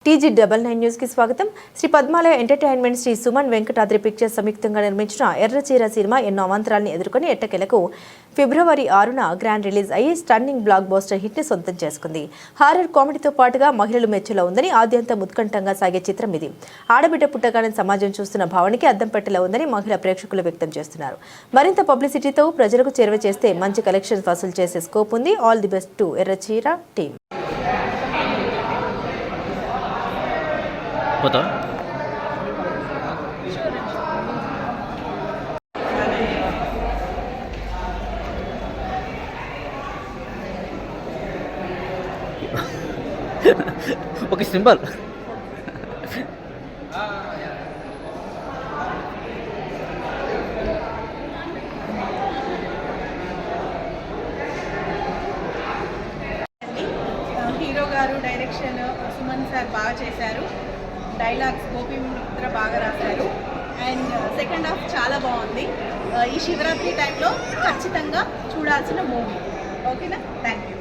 TG99 news కి స్వాగతం. Shri Padmalaya entertainment Shri Suman Venkatadri pictures సంయుక్తంగా నిర్మించిన ఎర్రచీర సినిమా ఎన్నో అవాంతరాల్ని ఎదుర్కొని ఎట్టకేలకు ఫిబ్రవరి 6న గ్రాండ్ రిలీజ్ అయ్యి స్టన్నింగ్ బ్లాక్ బస్టర్ హిట్ ని సొంతం చేసుకుంది. హారర్ కామెడీతో పాటుగా మహిళలు మెచ్చులో ఉందని ఆద్యంతం ఉత్కంఠంగా సాగే చిత్రం ఇది. ఆడబిడ్డ పుట్టగానే సమాజం చూస్తున్న భావనకి అద్దం పెట్టేలా ఉందని మహిళా ప్రేక్షకులు వ్యక్తం చేస్తున్నారు. మరింత పబ్లిసిటీతో ప్రజలకు చేరువ చేస్తే మంచి కలెక్షన్స్ వసూలు చేసే స్కోప్ ఉంది. All the best to Erracheera team. Betul. Oke, simpel. Hero గారు డైరెక్షన్ సుమన్ సార్ బాగా చేశారు. డైలాగ్స్ గోపీమిత్ర బాగా రాశారు. అండ్ సెకండ్ హాఫ్ చాలా బాగుంది. ఈ శివరాత్రి టైంలో ఖచ్చితంగా చూడాల్సిన మూవీ. ఓకేనా? Thank you.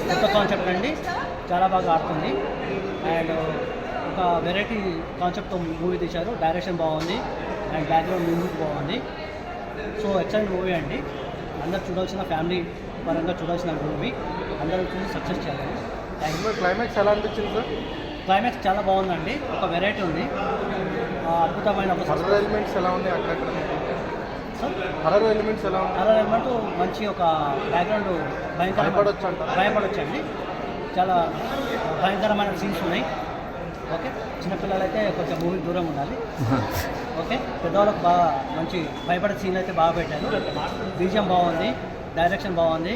కొత్త కాన్సెప్ట్ అండి, చాలా బాగా ఆడుతుంది. అండ్ ఒక వెరైటీ కాన్సెప్ట్తో మూవీ తీశారు. డైరెక్షన్ బాగుంది అండ్ బ్యాక్గ్రౌండ్ మ్యూజిక్ బాగుంది. సో ఎక్సలెంట్ మూవీ అండి. అందరు చూడాల్సిన, ఫ్యామిలీ పరంగా చూడాల్సిన మూవీ. అందరూ చూసి సక్సెస్ చేయాలి. క్లైమాక్స్ ఎలా అనిపించింది సార్? క్లైమాక్స్ చాలా బాగుందండి. ఒక వెరైటీ ఉంది, అద్భుతమైన ఒక హర్రర్ ఎలిమెంట్స్ ఎలా ఉన్నాయి అక్కడ? హర్రర్ ఎలిమెంట్స్ ఎలా ఉన్నాయి? హర్రర్ ఎలిమెంట్ మంచి ఒక బ్యాక్గ్రౌండ్ భయపడొచ్చండి. చాలా భయంకరమైన సీన్స్ ఉన్నాయి. ఓకే, చిన్నపిల్లలైతే కొంచెం మూవీ దూరం ఉండాలి. ఓకే, పెద్దవాళ్ళకి బాగా మంచి భయపడే సీన్ అయితే బాగా పెట్టారు. బీజిఎం బాగుంది, డైరెక్షన్ బాగుంది,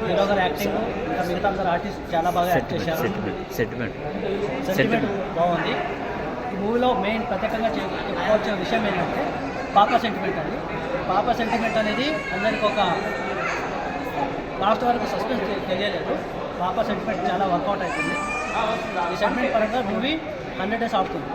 హీరో గారు యాక్టింగ్, ఇంకా మిగతా అందరు ఆర్టిస్ట్ చాలా బాగా యాక్ట్ చేశారు. సెంటిమెంట్ బాగుంది. ఈ మూవీలో మెయిన్ ప్రత్యేకంగా చెప్పుకోవాల్సిన విషయం ఏంటంటే పాప సెంటిమెంట్ అండి. పాప సెంటిమెంట్ అనేది అందరికీ ఒక లాస్ట్ వరకు సస్పెన్స్ తెలియలేదు. పాప సెంటిమెంట్ చాలా వర్కౌట్ అవుతుంది. ఈ సెంటిమెంట్ పరంగా మూవీ 100 days ఆడుతుంది.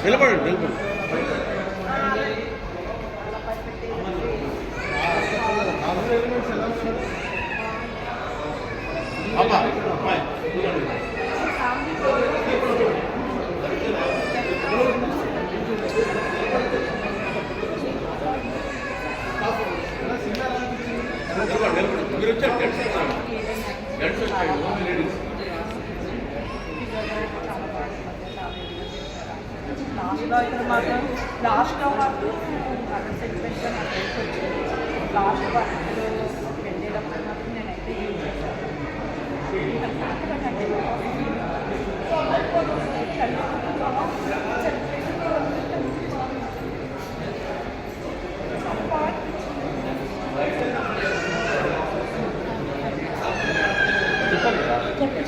నిలబడండి. లాస్ట్లో వరకు లాస్ట్ వరకు వెళ్ళేటప్పుడు మాత్రం నేనైతే యూజ్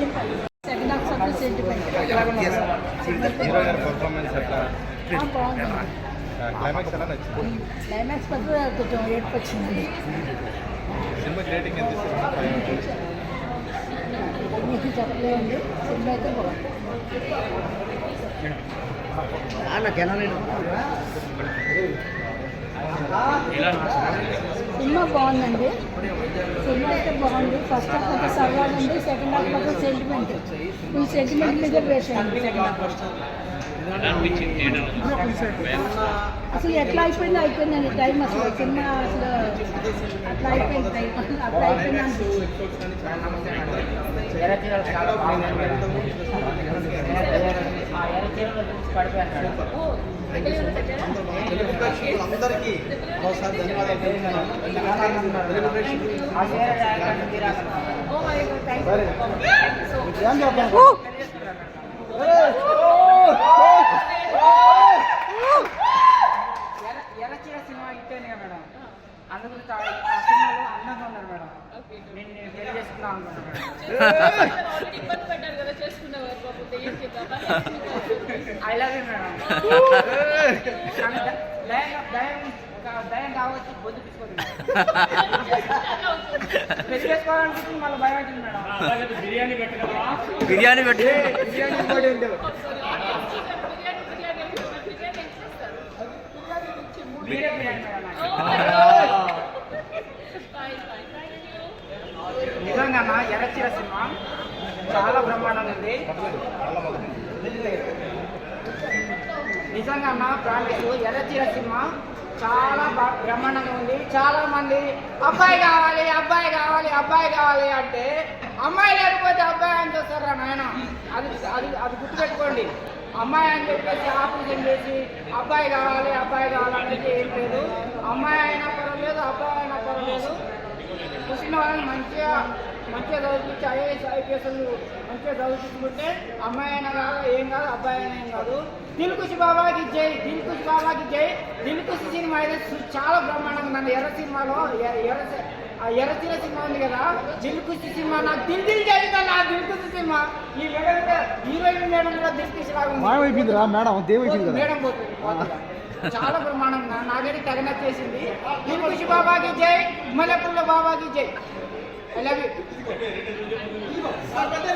చెప్పాలి. Second half subject sentiment climax ఎలా నచ్చింది? క్లైమాక్స్ పట్ల కొంచెం ఏడుపు వచ్చిందండి. సినిమాకి రేటింగ్ ఎంత ఇస్తారు? మీకు చెప్పలేదండి. సినిమా అయితే బాగుంది. సినిమా బాగుందండి. సినిమా అయితే బాగుంది. ఫస్ట్ హాఫ్ కొంచెం సరదాగా, సెకండ్ హాఫ్ కొంచెం సెంటిమెంట్. ఈ సెంటిమెంట్ మీద వేసాను. అసలు ఎట్లా అయిపోయిందండి టైం. అసలు సినిమా అసలు అట్లా అయిపోయింది టైం. అట్లా అయిపోయింది అనిపించింది. అందరికీ ఒకసారి ధన్యవాదాలు. ఎర్రచీర సినిమా ఇట్టేనే మేడం. అందుకు ఆ సినిమాలో అందంగా ఉన్నారు మేడం. నేను పెళ్లి చేసుకుందాం అనుకుంటున్నాను. ఆల్రెడీ ఇబ్బంది పడ్డారు కదా చేసుకునేవారు బాబు దెయ్యం చేద్దామా ఐ లవ్ యూ మేడం. దయం కావచ్చు బొద్దు తీసుకోండి. పెళ్లి చేసుకోవాలనుకుంటుంది మళ్ళీ భయం అవుతుంది మేడం. బిర్యానీ పెట్టినవా? బిర్యానీ పెట్టి బిర్యానీ ఇంకోటి ఉంది. మీరే బిర్యానీ మేడం నాకు. నిజంగా నా ఎర్రచీర సినిమా చాలా బ్రహ్మాండంగా ఉంది. నిజంగా నా ప్రామిస్ ఎర్రచీర సినిమా చాలా బ్రహ్మాండంగా ఉంది. చాలా మంది అబ్బాయి కావాలి అబ్బాయి కావాలి అబ్బాయి కావాలి అంటే అమ్మాయి లేకపోతే అబ్బాయి అని చూస్తారా నాయన. అది అది అది గుర్తుపెట్టుకోండి. అమ్మాయి అని చెప్పేసి ఆపరేషన్ చేసి అబ్బాయి కావాలి అనేది ఏం లేదు. అమ్మాయి అయినా పర్వాలేదు అబ్బాయి అయినా పర్వాలేదు. చూసిన వాళ్ళని మంచిగా చదివించి ఐఏఎస్ ఐపీఎస్లు మంచిగా చదివించుకుంటే అమ్మాయి అయినా కాదు ఏం కాదు అబ్బాయి అయినా ఏం కాదు. దిల్ ఖుషి బాబాకి జై, దిల్ ఖుషి బాబాకి జై. దిల్ ఖుషి సినిమా అయితే చాలా బ్రహ్మాండంగా నన్ను ఎర్ర సినిమాలో ఎర్రచీర సినిమా ఉంది కదా, దిల్ ఖుషి సినిమా నాకు దిల్ చేసిందా నా దిల్ ఖుషి సినిమా. ఈ మేడం హీరోయిన్ మేడం కూడా దిల్ ఖుషి లాగా ఉంది. మేడం పోతుంది చాలా బ్రహ్మాండంగా నాకైతే తెగ నచ్చేసింది. దిల్ ఖుషి బాబాకి జై, మల్లెపూల బాబాకి జై. I love you.